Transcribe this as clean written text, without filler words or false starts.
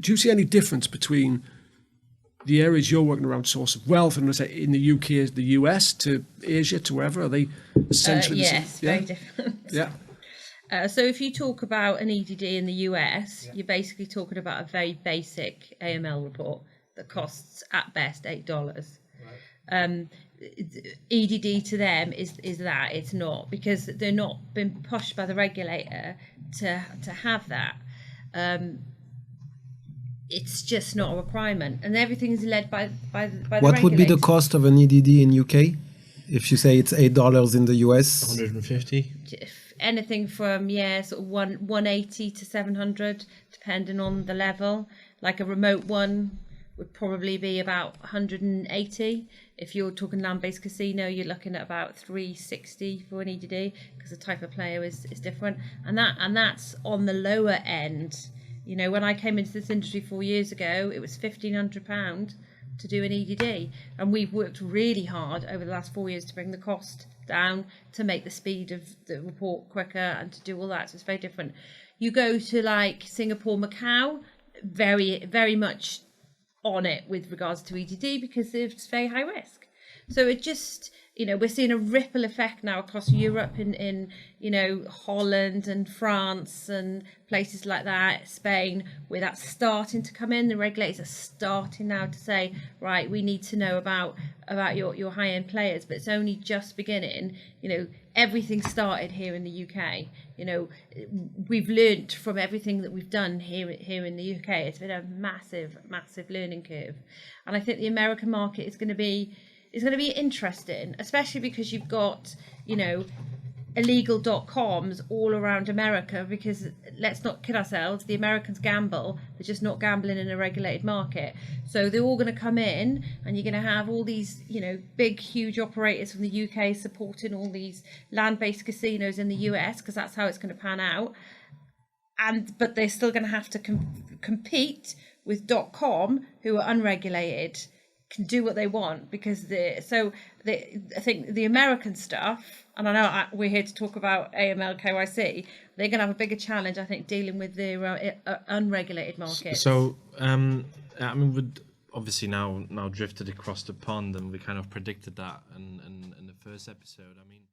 do you see any difference between the areas you're working around source of wealth, and let's say in the UK, the US to Asia to wherever? Are they essentially the same? Yes, very different. Yeah. So if you talk about an EDD in the US, you're basically talking about a very basic AML report that costs at best $8. EDD to them is that it's not, because they're not been pushed by the regulator to have that. It's just not a requirement, and everything is led by the What would be the cost of an EDD in UK? If you say it's $8 in the US, 150. Anything from sort of 180 to 700, depending on the level. Like a remote one would probably be about 180. If you're talking land-based casino, you're looking at about 360 for an EDD, because the type of player is different, and that's on the lower end. You know, when I came into this industry 4 years ago, it was £1,500 to do an EDD, and we've worked really hard over the last 4 years to bring the cost down, to make the speed of the report quicker, and to do all that. So it's very different. You go to like Singapore, Macau, very, very much on it with regards to EDD, because it's very high risk. So it just, you know, we're seeing a ripple effect now across Europe, in you know, Holland and France and places like that, Spain, where that's starting to come in. The regulators are starting now to say, right, we need to know about your high-end players, but it's only just beginning. You know, everything started here in the UK. You know, we've learnt from everything that we've done here in the UK. It's been a massive learning curve, and I think the American market is going to be interesting, especially because you've got, you know, illegal .coms all around America, because let's not kid ourselves, the Americans gamble, they're just not gambling in a regulated market. So they're all going to come in, and you're going to have all these, you know, big, huge operators from the UK supporting all these land-based casinos in the US, because that's how it's going to pan out. But they're still going to have to compete with .com, who are unregulated, can do what they want, because I think the American stuff, and I know we're here to talk about AML KYC, they're going to have a bigger challenge, I think, dealing with the unregulated markets. So I mean, we'd obviously now drifted across the pond, and we kind of predicted that in the first episode. I mean,